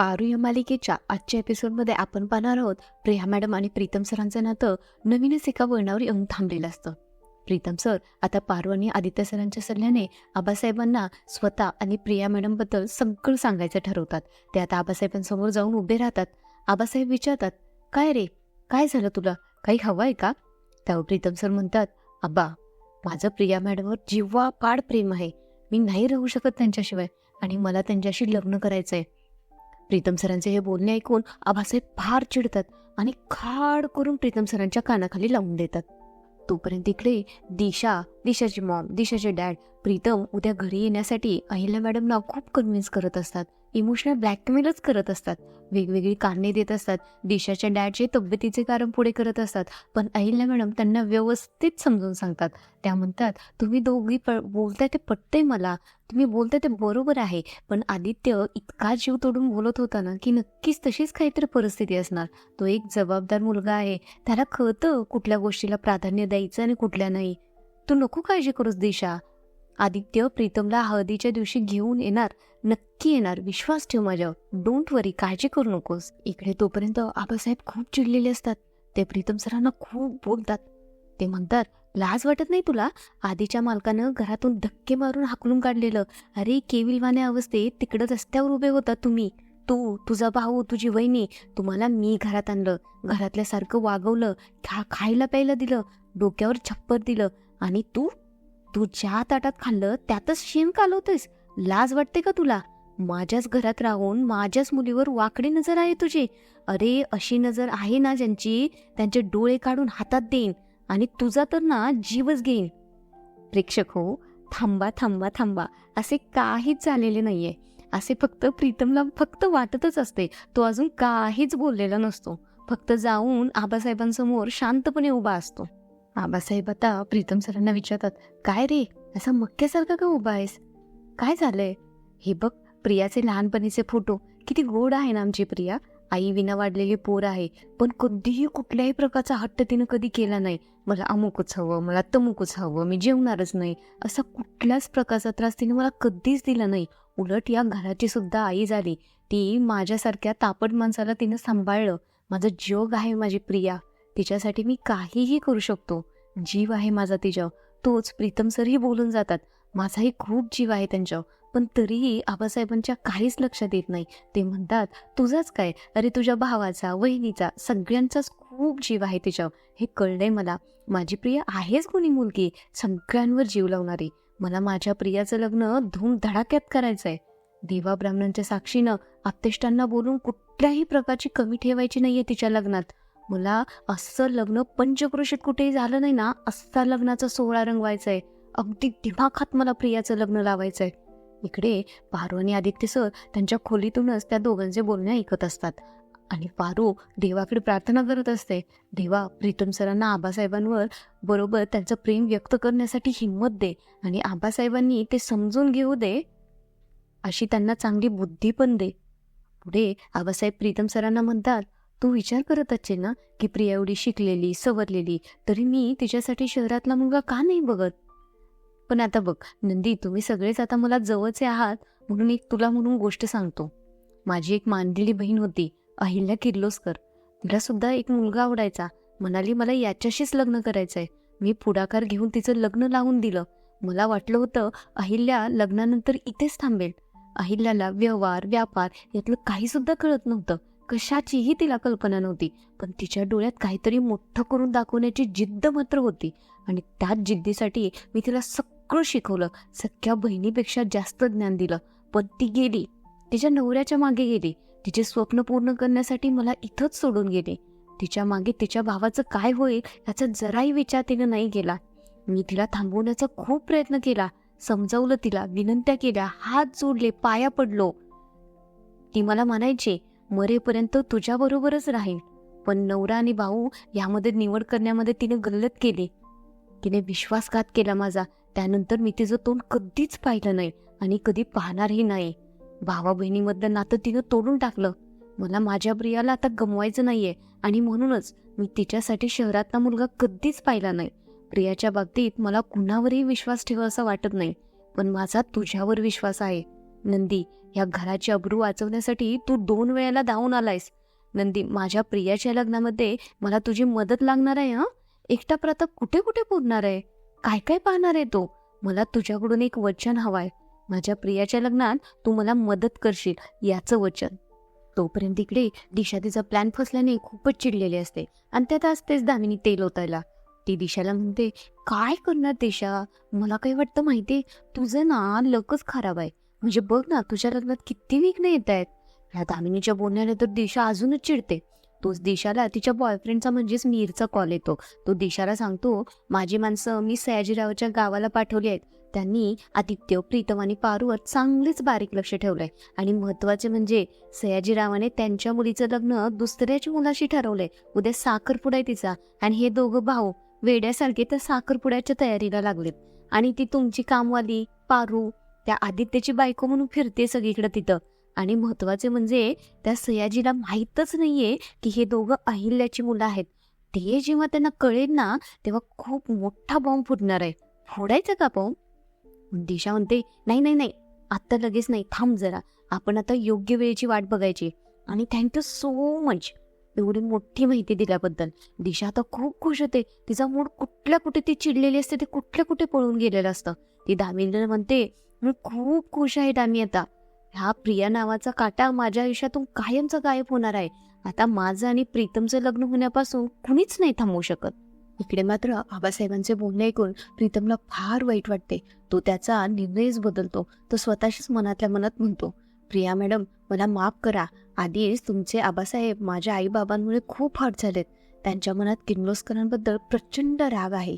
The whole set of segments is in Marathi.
पारू या मालिकेच्या आजच्या एपिसोडमध्ये आपण पाहणार आहोत प्रिया मॅडम आणि प्रीतम सरांचं नातं नवीनच एका वळणावर येऊन थांबलेलं असतं. प्रीतम सर आता पारू आणि आदित्य सरांच्या सल्ल्याने आबासाहेबांना स्वतः आणि प्रिया मॅडमबद्दल सगळं सांगायचं ठरवतात. ते आता आबासाहेबांसमोर जाऊन उभे राहतात. आबासाहेब विचारतात, काय रे, काय झालं तुला, काही हवं आहे का? त्यावर प्रीतम सर म्हणतात, आबा, माझं प्रिया मॅडमवर जीवापाड प्रेम आहे. मी नाही राहू शकत त्यांच्याशिवाय आणि मला त्यांच्याशी लग्न करायचंय. प्रीतम सरांचे हे बोलणे ऐकून आबासाहेब फार चिडतात आणि खाड करून प्रीतम सरांच्या कानाखाली लावून देतात. तोपर्यंत इकडे दिशाची मॉम, दिशाचे डॅड प्रीतम उद्या घरी येण्यासाठी अहिल्या मॅडमला खूप कन्व्हिन्स करत असतात. इमोशनल ब्लॅकमेलच करत असतात. वेगवेगळी कारणे देत असतात. दिशाच्या डॅडचे तब्येतीचे कारण पुढे करत असतात. पण अहिल्या मॅडम त्यांना व्यवस्थित समजून सांगतात. त्या म्हणतात, तुम्ही दोघी बोलताय ते पटतंय मला, तुम्ही बोलताय ते बरोबर आहे, पण आदित्य इतका जीव तोडून बोलत होता ना की नक्कीच तशीच काहीतरी परिस्थिती असणार. तो एक जबाबदार मुलगा आहे. त्याला कळतं कुठल्या गोष्टीला प्राधान्य द्यायचं आणि कुठल्या नाही. तू नको काळजी करूस दिशा. आदित्य प्रीतमला हळदीच्या दिवशी घेऊन येणार, नक्की येणार, विश्वास ठेव माझ्यावर. डोंट वरी, काळजी करू नकोस. इकडे तोपर्यंत आबासाहेब खूप चिडलेले असतात. ते प्रीतम सरांना खूप बोलतात. ते म्हणतात, लाज वाटत नाही तुला? आधीच्या मालकानं घरातून धक्के मारून हाकलून काढलेलं. अरे केविलवाण्या अवस्थेत तिकडं रस्त्यावर उभे होता तुम्ही, तू, तुझा भाऊ, तुझी वहिनी. तुम्हाला मी घरात आणलं, घरातल्यासारखं वागवलं, खायला प्यायला दिलं, डोक्यावर छप्पर दिलं आणि तू ज्या ताटात खाल्लं त्यातच शेण कालवतोयस. लाज वाटते का तुला? माझ्याच घरात राहून माझ्याच मुलीवर वाकडी नजर आहे तुझी. अरे अशी नजर आहे ना ज्यांची, त्यांचे डोळे काढून हातात देईन आणि तुझा तर ना जीवच घेईन. प्रेक्षक हो, थांबा थांबा थांबा. असे काहीच झालेले नाहीये. असे फक्त प्रीतमला फक्त वाटतच असते. तो अजून काहीच बोललेला नसतो. फक्त जाऊन आबासाहेबांसमोर शांतपणे उभा असतो. आबासाहेब आता प्रीतम सरांना विचारतात, काय रे, असा मक्क्यासारखा का उभा आहेस? काय झालंय? हे बघ, प्रियाचे लहानपणीचे फोटो. किती गोड आहे ना आमची प्रिया. आई विना वाढलेली पोर आहे, पण कधीही कुठल्याही प्रकारचा हट्ट तिनं कधी केला नाही. मला अमुकच हवं, मला तमुकच हवं, मी जेवणारच नाही, असा कुठल्याच प्रकारचा त्रास तिने मला कधीच दिला नाही. उलट या घराची सुद्धा आई झाली. ती माझ्यासारख्या तापट माणसाला तिनं सांभाळलं. माझं जग आहे माझी प्रिया. तिच्यासाठी मी काहीही करू शकतो. जीव आहे माझा तिच्यावर. तोच प्रीतम सरही बोलून जातात, माझाही खूप जीव आहे त्यांच्यावर. पण तरीही आबासाहेबांच्या काहीच लक्षात येत नाही. ते म्हणतात, तुझाच काय, अरे तुझ्या भावाचा, वहिनीचा, सगळ्यांचाच खूप जीव आहे तिच्यावर. हे कळलंय मला. माझी प्रिया आहेच कोणी मुलगी, सगळ्यांवर जीव लावणारी. मला माझ्या प्रियाचं लग्न धूमधडाक्यात करायचंय. देवा ब्राह्मणांच्या साक्षीनं आप्तेष्टांना बोलून कुठल्याही प्रकारची कमी ठेवायची नाहीये तिच्या लग्नात. मला असं लग्न पंचक्रोशीत कुठेही झालं नाही ना, असा लग्नाचा सोहळा रंगवायचाय. अगदी दिमाखात मला प्रियाचं लग्न लावायचंय. इकडे पारू आणि आदित्य सर त्यांच्या खोलीतूनच त्या दोघांचे बोलणे ऐकत असतात आणि पारू देवाकडे प्रार्थना करत असते, देवा, प्रीतम सरांना आबासाहेबांवर बरोबर त्यांचं प्रेम व्यक्त करण्यासाठी हिंमत दे आणि आबासाहेबांनी ते समजून घेऊ दे, अशी त्यांना चांगली बुद्धी पण दे. पुढे आबासाहेब प्रीतम सरांना म्हणतात, तू विचार करत असशील ना की प्रिया एवढी शिकलेली, सवरलेली, तरी मी तिच्यासाठी शहरातला मुलगा का नाही बघत? पण आता बघ नंदी, तुम्ही सगळेच आता मला जवळचे आहात, म्हणून एक तुला म्हणून गोष्ट सांगतो. माझी एक मानलेली बहीण होती, अहिल्या किर्लोस्कर. तिला सुद्धा एक मुलगा आवडायचा. म्हणाली मला याच्याशीच लग्न करायचंय. मी पुढाकार घेऊन तिचं लग्न लावून दिलं. मला वाटलं होतं अहिल्या लग्नानंतर इथेच थांबेल. अहिल्याला व्यवहार, व्यापार यातलं काही सुद्धा कळत नव्हतं. कशाचीही तिला कल्पना नव्हती. पण तिच्या डोळ्यात काहीतरी मोठं करून दाखवण्याची जिद्द मात्र होती आणि त्याच जिद्दीसाठी मी तिला सगळं शिकवलं. सख्या बहिणीपेक्षा जास्त ज्ञान दिलं. पण ती गेली, तिच्या नवऱ्याच्या मागे गेली. तिचे स्वप्न पूर्ण करण्यासाठी मला इथंच सोडून गेली. तिच्या मागे तिच्या भावाचं काय होईल याचा जराही विचार तिने नाही केला. मी तिला थांबवण्याचा खूप प्रयत्न केला, समजावलं तिला, विनंत्या केल्या, हात जोडले, पाया पडलो. ती मला म्हणायची, मरेपर्यंत तुझ्याबरोबरच राहील. पण नवरा आणि भाऊ यामध्ये निवड करण्यामध्ये तिने गल्लत केली. तिने विश्वासघात केला माझा. त्यानंतर मी तिचं तोंड कधीच पाहिलं नाही आणि कधी पाहणारही नाही. भावा बहिणीमधलं नातं तिनं तोडून टाकलं. मला माझ्या प्रियाला आता गमवायचं नाहीये आणि म्हणूनच मी तिच्यासाठी शहरातला मुलगा कधीच पाहिला नाही. प्रियाच्या बाबतीत मला कुणावरही विश्वास ठेवा असं वाटत नाही, पण माझा तुझ्यावर विश्वास आहे. नंदी, या घराची अब्रू वाचवण्यासाठी तू 2 वेळेला धावून आलायस. नंदी, माझ्या प्रियाच्या लग्नामध्ये मला तुझी मदत लागणार आहे. एकटा प्रताप कुठे कुठे पुरणार आहे? काय काय पाहणार आहे तो? मला तुझ्याकडून एक वचन हवाय. माझ्या प्रियाच्या लग्नात तू मला मदत करशील याचं वचन. तोपर्यंत इकडे दिशा तिचा प्लॅन फसल्याने खूपच चिडलेली असते आणि त्यात असतेच दामिनी तेल ओतायला. ती दिशाला म्हणते, काय करणार दिशा? मला काही वाटतं माहिती, तुझं ना लकच खराब आहे. म्हणजे बघ ना, तुझ्या लग्नात किती विघ्न येत आहेत. ह्या दामिनीच्या बोलण्याने तर दिशा अजूनच चिडते. तोच दिशाला तिच्या बॉयफ्रेंडचा म्हणजेच मीरचा कॉल येतो. तो दिशाला सांगतो, माझी माणसं मी सयाजीरावच्या गावाला पाठवली आहेत. त्यांनी आदित्य, प्रीतम आणि पारूवर चांगलेच बारीक लक्ष ठेवलंय. आणि महत्वाचे म्हणजे सयाजीरावाने त्यांच्या मुलीचं लग्न दुसऱ्याच्या मुलाशी ठरवलंय. उद्या साखरपुडा आहे तिचा. आणि हे दोघं भाऊ वेड्यासारखे त्या साखरपुड्याच्या तयारीला लागलेत. आणि ती तुमची कामवाली पारू त्या आदित्यची बायको म्हणून फिरते सगळीकडे तिथं. आणि महत्वाचे म्हणजे त्या सयाजीला माहीतच नाहीये की हे दोघं अहिल्याची मुलं आहेत. ते जेव्हा त्यांना कळेल ना, तेव्हा खूप मोठा बॉम्ब फुटणार आहे. फोडायचं का बॉम्ब? दिशा म्हणते, नाही नाही नाही, आत्ता लगेच नाही, थांब जरा. आपण आता योग्य वेळेची वाट बघायची. आणि थँक्यू सो मच एवढी मोठी माहिती दिल्याबद्दल. दिशा आता खूप खुश होते. तिचा मूड कुठल्या कुठे ती चिडलेली असते ते कुठल्या कुठे पळून गेलेलं असतं. ती दामिनीला म्हणते, मी खूप खुश आहे दामी. आता ह्या प्रिया नावाचा काटा माझ्या आयुष्यातून कायमचा गायब होणार आहे. आता माझं आणि प्रीतमचं लग्न होण्यापासून कुणीच नाही थांबवू शकत. इकडे मात्र आबासाहेबांचे बोलणे ऐकून प्रीतमला फार वाईट वाटते. तो त्याचा निर्णयच बदलतो. तो स्वतःशीच मनातल्या मनात म्हणतो, प्रिया मॅडम, मला माफ करा. आधीच तुमचे आबासाहेब माझ्या आईबाबांमुळे खूप हर्ट झालेत. त्यांच्या मनात किर्लोस्करांबद्दल प्रचंड राग आहे.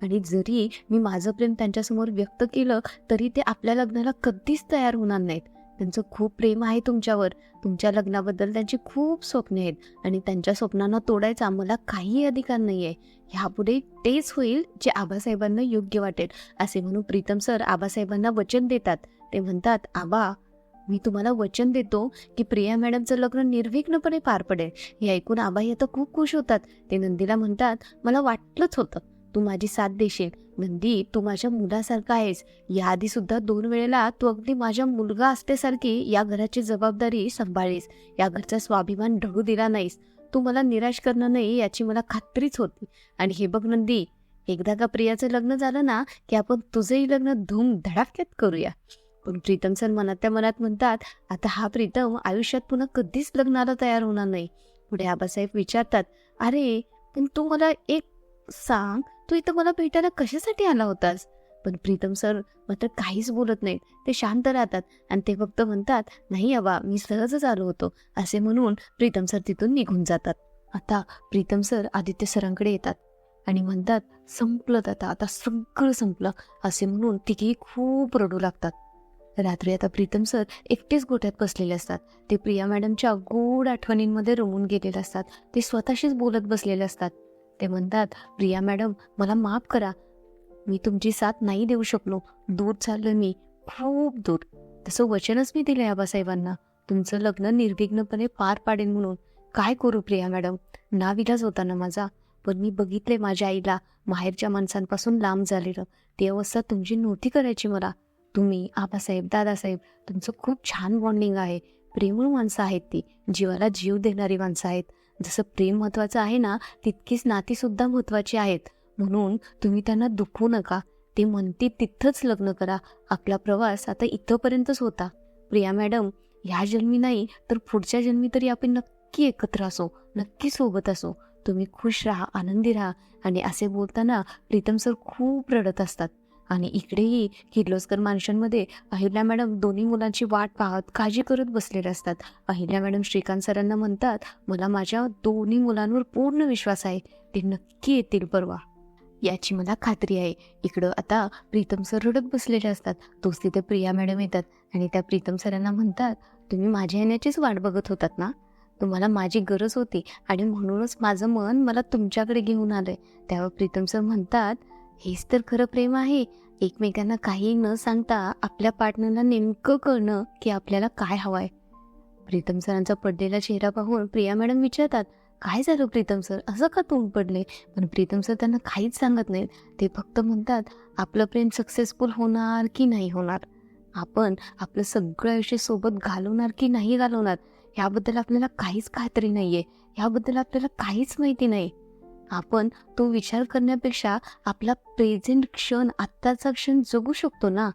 आणि जरी मी माझं प्रेम त्यांच्यासमोर व्यक्त केलं तरी ते आपल्या लग्नाला कधीच तयार होणार नाहीत. त्यांचं खूप प्रेम आहे तुमच्यावर. तुमच्या लग्नाबद्दल त्यांची खूप स्वप्ने आहेत आणि त्यांच्या स्वप्नांना तोडायचा मला काही अधिकार नाही आहे. ह्यापुढे तेच होईल जे आबासाहेबांना योग्य वाटेल. असे म्हणून प्रीतम सर आबासाहेबांना वचन देतात. ते म्हणतात, आबा, मी तुम्हाला वचन देतो की प्रिया मॅडमचं लग्न निर्विघ्नपणे पार पडेल. हे ऐकून आबाई आता खूप खुश होतात. ते नंदीला म्हणतात, मला वाटलंच होतं तू माझी साथ देशील. नंदी, तू माझ्या मुलासारखा आहेस. याआधी सुद्धा 2 वेळेला तू अगदी माझ्या मुलगा असल्यासारखी या घराची जबाबदारी सांभाळलीस. या घरचा स्वाभिमान ढळू दिला नाहीस. तू मला निराश करणार नाही याची मला खात्रीच होती. आणि हे बघ नंदी, एकदा का प्रियाचं लग्न झालं ना की आपण तुझंही लग्न धूम धडाक्यात करूया. पण प्रीतम सर मनातल्या मनात म्हणतात, आता हा प्रीतम आयुष्यात पुन्हा कधीच लग्नाला तयार होणार नाही. पुढे आबासाहेब विचारतात, अरे पण तू मला एक सांग, तू इथं मला भेटायला कशासाठी आला होतास? पण प्रीतम सर मात्र काहीच बोलत नाहीत. ते शांत राहतात आणि ते फक्त म्हणतात, नाही आबा, मी सहजच आलो होतो. असे म्हणून प्रीतम सर तिथून निघून जातात. आता प्रीतम सर आदित्य सरांकडे येतात आणि म्हणतात, संपलं आता सगळं संपलं. असे म्हणून तिघेही खूप रडू लागतात. रात्री आता प्रीतम सर एकटेच गोठ्यात बसलेले असतात. ते प्रिया मॅडमच्या गोड आठवणींमध्ये रमून गेलेले असतात. ते स्वतःशीच बोलत बसलेले असतात. ते म्हणतात, प्रिया मॅडम, मला माफ करा. मी तुमची साथ नाही देऊ शकलो. दूर चाललो मी, खूप दूर. तसं वचनच मी दिलंय आबासाहेबांना, तुमचं लग्न निर्विघ्नपणे पार पाडेन म्हणून. काय करू प्रिया मॅडम, नाविलाज होता ना माझा. पण मी बघितले माझ्या आईला माहेरच्या माणसांपासून लांब झालेलं. ती अवस्था तुमची नव्हती करायची मला. तुम्ही, आबासाहेब, दादासाहेब, तुमचं खूप छान बॉन्डिंग आहे. प्रेमळ माणसं आहेत ती, जीवाला जीव देणारी माणसं आहेत. जसं प्रेम महत्वाचं आहे ना, तितकीच नातीसुद्धा महत्वाची आहेत. म्हणून तुम्ही त्यांना दुखवू नका. ते म्हणते तिथंच लग्न करा. आपला प्रवास आता इथंपर्यंतच होता. प्रिया मॅडम, ह्या जन्मी नाही तर पुढच्या जन्मी तरी आपण नक्की एकत्र असो, नक्की सोबत असो. तुम्ही खुश राहा, आनंदी राहा. आणि असे बोलताना प्रीतम सर खूप रडत असतात. आणि इकडेही किर्लोस्कर मान्शनमध्ये अहिल्या मॅडम दोन्ही मुलांची वाट पाहत काळजी करत बसलेल्या असतात. अहिल्या मॅडम श्रीकांत सरांना म्हणतात, मला माझ्या दोन्ही मुलांवर पूर्ण विश्वास आहे. ते नक्की येतील परवा, याची मला खात्री आहे. इकडं आता प्रीतम सर रडत बसलेले असतात. तोच तिथे प्रिया मॅडम येतात आणि त्या प्रीतम सरांना म्हणतात, तुम्ही माझ्या येण्याचीच वाट बघत होतात ना? तुम्हाला माझी गरज होती आणि म्हणूनच माझं मन मला तुमच्याकडे घेऊन आलंय. त्यावर प्रीतम सर म्हणतात, हेच तर खरं प्रेम आहे. एकमेकांना काही न सांगता आपल्या पार्टनरला नेमकं कळणं की आपल्याला काय हवंय. प्रीतम सरांचा पडलेला चेहरा पाहून प्रिया मॅडम विचारतात, काय झालं प्रीतम सर, असं का तोंड पडले? पण प्रीतम सर त्यांना काहीच सांगत नाहीत. ते फक्त म्हणतात, आपलं प्रेम सक्सेसफुल होणार की नाही होणार आपण आपलं सगळं आयुष्य सोबत घालवणार की नाही घालवणार ह्याबद्दल आपल्याला काहीच खात्री नाही आहे. ह्याबद्दल आपल्याला काहीच माहिती नाही. आपण तो विचार करण्यापेक्षा आपला प्रेझेंट क्षण, आत्ताचा क्षण जगू शकतो ना.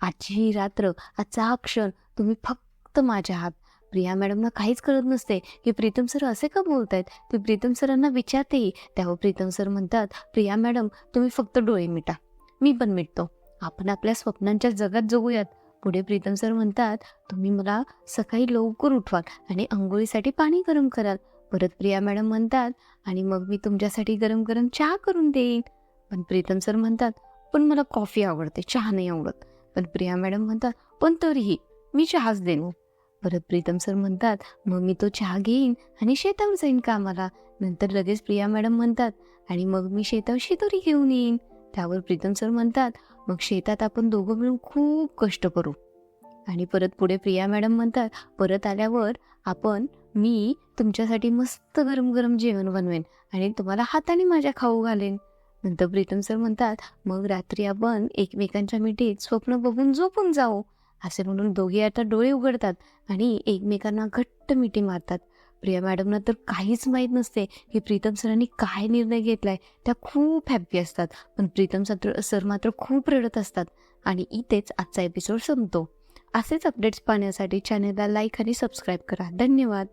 आजची ही रात्र, आजचा हा क्षण तुम्ही फक्त माझ्या आहात. प्रिया मॅडमना काहीच कळत नसते की प्रीतम सर असे का बोलतायत. ती प्रीतम सरांना विचारतेही. तेव्हा प्रीतम सर म्हणतात, प्रिया मॅडम तुम्ही फक्त डोळे मिटा, मी पण मिटतो. आपण आपल्या स्वप्नांच्या जगात जगूयात. पुढे प्रीतम सर म्हणतात, तुम्ही मला सकाळी लवकर उठवाल आणि अंघोळीसाठी पाणी गरम कराल. परत प्रिया मॅडम म्हणतात, आणि मग मी तुमच्यासाठी गरम गरम चहा करून देईन. पण प्रीतम सर म्हणतात, पण मला कॉफी आवडते, चहा नाही आवडत. पण प्रिया मॅडम म्हणतात, पण तरीही मी चहाच देईन. परत प्रीतम सर म्हणतात, मग मी तो चहा घेईन आणि शेतावर जाईन कामाला. नंतर लगेच प्रिया मॅडम म्हणतात, आणि मग मी शेतावर शिदोरी घेऊन येईन. त्यावर प्रीतम सर म्हणतात, मग शेतात आपण दोघं मिळून खूप कष्ट करू. आणि परत पुढे प्रिया मॅडम म्हणतात, परत आल्यावर मी तुमच्यासाठी मस्त गरम गरम जेवण बनवेन आणि तुम्हाला हाताने माझ्या खाऊ घालेन. नंतर प्रीतम सर म्हणतात, मग रात्री आपण एकमेकांच्या मिठीत स्वप्न बघून झोपून जाऊ. असे म्हणून दोघे आता डोळे उघडतात आणि एकमेकांना घट्ट मिठी मारतात. प्रिया मॅडमना तर काहीच माहीत नसते की प्रीतम सरांनी काय निर्णय घेतलाय. त्या खूप हॅप्पी असतात, पण प्रीतम सर मात्र खूप रडत असतात. आणि इथेच आजचा एपिसोड संपतो. असेच अपडेट्स पाहण्यासाठी चॅनलला लाईक आणि सबस्क्राईब करा. धन्यवाद.